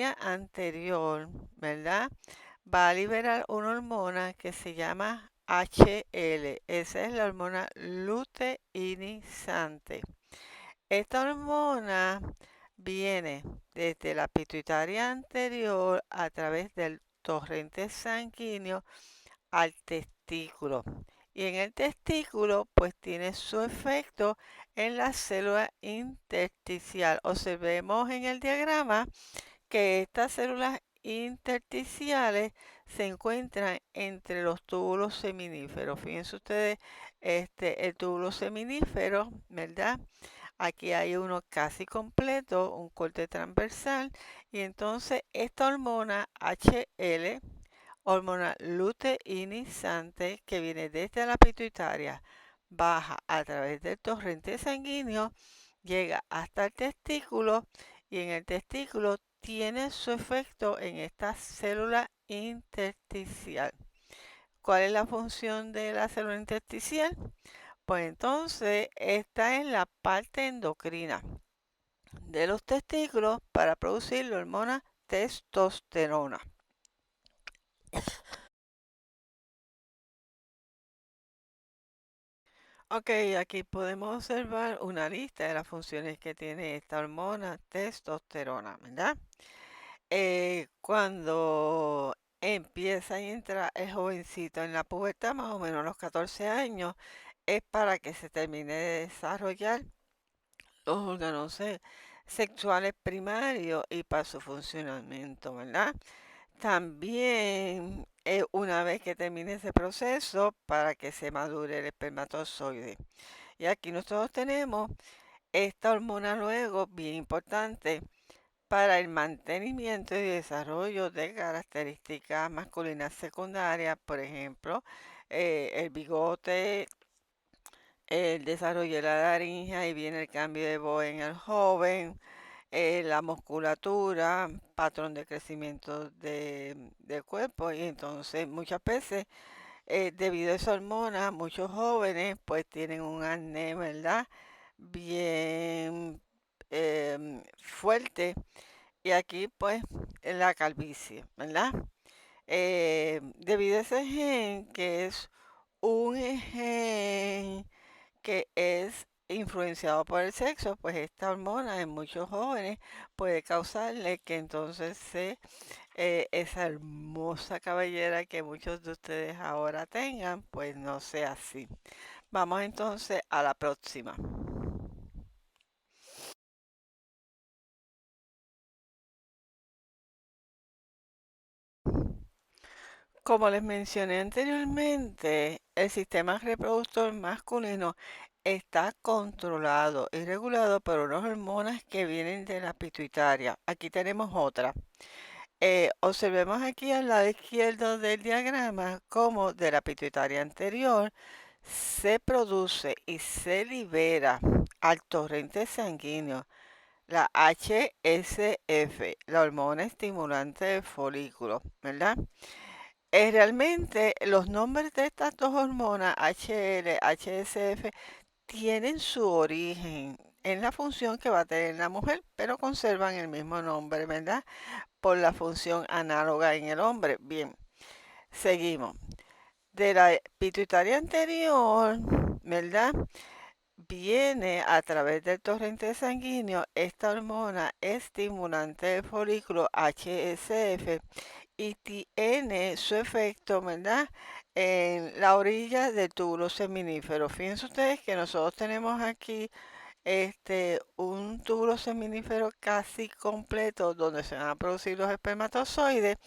anterior, ¿verdad? Va a liberar una hormona que se llama HL. Esa es la hormona luteinizante. Esta hormona viene desde la pituitaria anterior a través del torrente sanguíneo al testículo. Y en el testículo, pues tiene su efecto en la célula intersticial. Observemos en el diagrama que estas células intersticiales se encuentran entre los túbulos seminíferos. Fíjense ustedes, el túbulo seminífero, ¿verdad? Aquí hay uno casi completo, un corte transversal, y entonces esta hormona HL, hormona luteinizante que viene desde la pituitaria, baja a través del torrente sanguíneo, llega hasta el testículo y en el testículo tiene su efecto en esta célula intersticial. ¿Cuál es la función de la célula intersticial? Pues entonces está en la parte endocrina de los testículos para producir la hormona testosterona. Ok, aquí podemos observar una lista de las funciones que tiene esta hormona testosterona, ¿verdad? Cuando empieza y entra el jovencito en la pubertad, más o menos a los 14 años, es para que se termine de desarrollar los órganos sexuales primarios y para su funcionamiento, ¿verdad? También una vez que termine ese proceso para que se madure el espermatozoide. Y aquí nosotros tenemos esta hormona luego bien importante para el mantenimiento y desarrollo de características masculinas secundarias, por ejemplo, el bigote, el desarrollo de la laringe, ahí viene el cambio de voz en el joven, la musculatura, patrón de crecimiento del cuerpo y entonces muchas veces debido a esa hormona muchos jóvenes pues tienen un acné, ¿verdad? Bien fuerte y aquí pues en la calvicie, ¿verdad? Debido a ese gen que es un gen que es influenciado por el sexo, pues esta hormona en muchos jóvenes puede causarle que entonces esa hermosa cabellera que muchos de ustedes ahora tengan, pues no sea así. Vamos entonces a la próxima. Como les mencioné anteriormente, el sistema reproductor masculino está controlado y regulado por unas hormonas que vienen de la pituitaria. Aquí tenemos otra. Observemos aquí al lado izquierdo del diagrama cómo de la pituitaria anterior se produce y se libera al torrente sanguíneo la HSF, la hormona estimulante del folículo, ¿verdad? Realmente los nombres de estas dos hormonas, HL, HSF, tienen su origen en la función que va a tener la mujer, pero conservan el mismo nombre, ¿verdad? Por la función análoga en el hombre. Bien, seguimos. De la pituitaria anterior, ¿verdad? Viene a través del torrente sanguíneo esta hormona estimulante del folículo HSF y tiene su efecto, ¿verdad? En la orilla del túbulo seminífero. Fíjense ustedes que nosotros tenemos aquí un túbulo seminífero casi completo donde se van a producir los espermatozoides.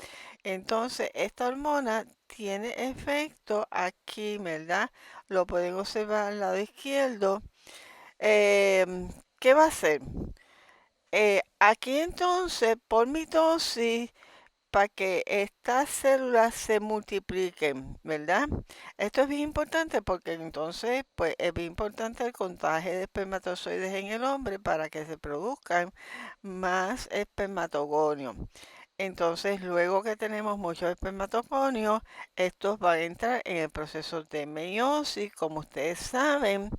Entonces, esta hormona tiene efecto aquí, ¿verdad? Lo pueden observar al lado izquierdo. ¿Qué va a hacer? Aquí entonces, por mitosis, para que estas células se multipliquen, ¿verdad? Esto es bien importante porque entonces, pues es bien importante el contagio de espermatozoides en el hombre para que se produzcan más espermatogonios. Entonces, luego que tenemos muchos espermatogonios, estos van a entrar en el proceso de meiosis. Como ustedes saben,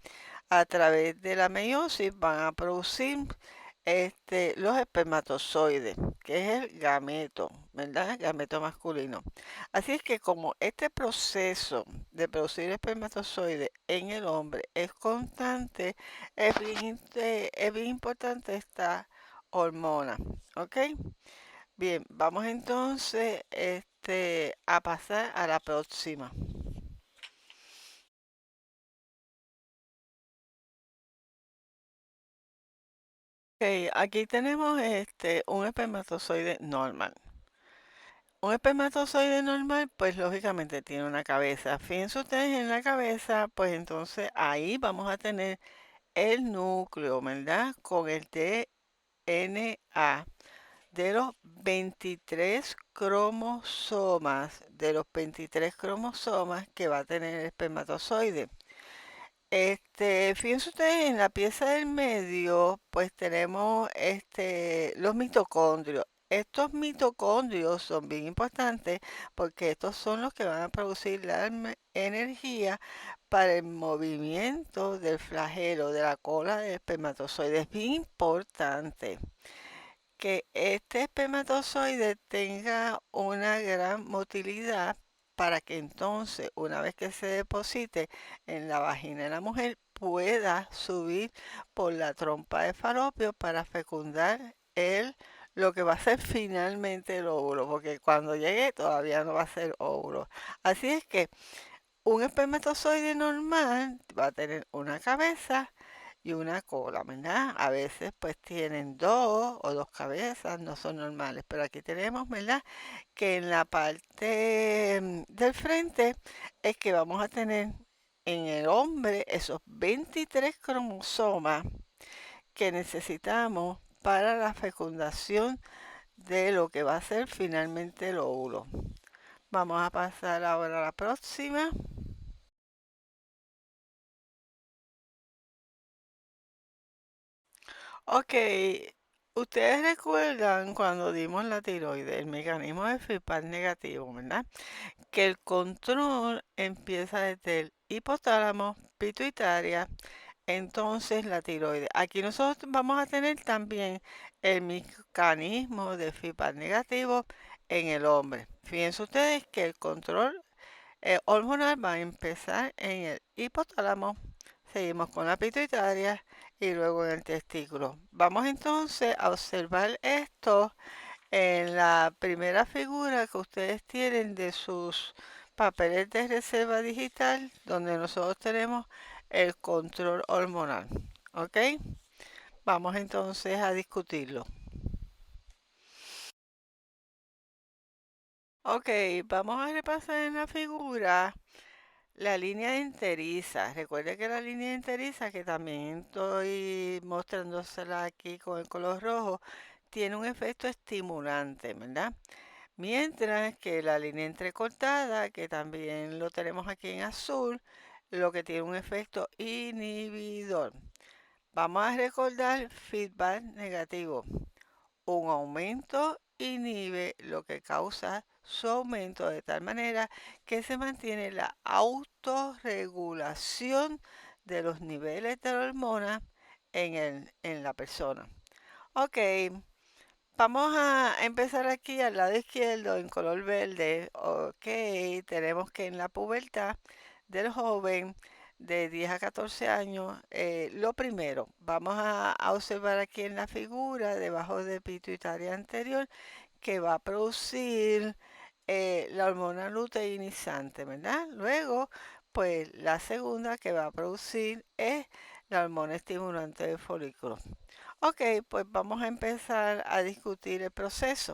a través de la meiosis van a producir los espermatozoides, que es el gameto, ¿verdad? El gameto masculino. Así es que como este proceso de producir espermatozoides en el hombre es constante, es bien importante esta hormona, ¿ok? Bien, vamos entonces a pasar a la próxima. Ok, aquí tenemos un espermatozoide normal. Un espermatozoide normal, pues lógicamente tiene una cabeza. Fíjense ustedes en la cabeza, pues entonces ahí vamos a tener el núcleo, ¿verdad? Con el DNA de los 23 cromosomas, que va a tener el espermatozoide. Fíjense ustedes, en la pieza del medio, pues tenemos los mitocondrios. Estos mitocondrios son bien importantes porque estos son los que van a producir la energía para el movimiento del flagelo de la cola del espermatozoide. Es bien importante que este espermatozoide tenga una gran motilidad para que entonces, una vez que se deposite en la vagina de la mujer, pueda subir por la trompa de falopio para fecundar lo que va a ser finalmente el óvulo, porque cuando llegue todavía no va a ser óvulo. Así es que un espermatozoide normal va a tener una cabeza y una cola, ¿verdad? A veces pues tienen dos o dos cabezas, no son normales, pero aquí tenemos, ¿verdad? Que en la parte del frente es que vamos a tener en el hombre esos 23 cromosomas que necesitamos para la fecundación de lo que va a ser finalmente el óvulo. Vamos a pasar ahora a la próxima. Ok, ustedes recuerdan cuando dimos la tiroides, el mecanismo de feedback negativo, ¿verdad? Que el control empieza desde el hipotálamo, pituitaria, entonces la tiroides. Aquí nosotros vamos a tener también el mecanismo de feedback negativo en el hombre. Fíjense ustedes que el control hormonal va a empezar en el hipotálamo, seguimos con la pituitaria y luego en el testículo. Vamos entonces a observar esto en la primera figura que ustedes tienen de sus papeles de reserva digital, donde nosotros tenemos el control hormonal. ¿Ok? Vamos entonces a discutirlo. Ok, vamos a repasar en la figura la línea enteriza. Recuerde que la línea enteriza, que también estoy mostrándosela aquí con el color rojo, tiene un efecto estimulante, ¿verdad? Mientras que la línea entrecortada, que también lo tenemos aquí en azul, lo que tiene un efecto inhibidor. Vamos a recordar feedback negativo. Un aumento inhibe lo que causa su aumento de tal manera que se mantiene la autorregulación de los niveles de la hormona en la persona. Ok, vamos a empezar aquí al lado izquierdo en color verde. Ok, tenemos que en la pubertad del joven de 10 a 14 años, lo primero, vamos a observar aquí en la figura, debajo del pituitaria anterior, que va a producir la hormona luteinizante, ¿verdad? Luego, pues la segunda que va a producir es la hormona estimulante del folículo. Ok, pues vamos a empezar a discutir el proceso.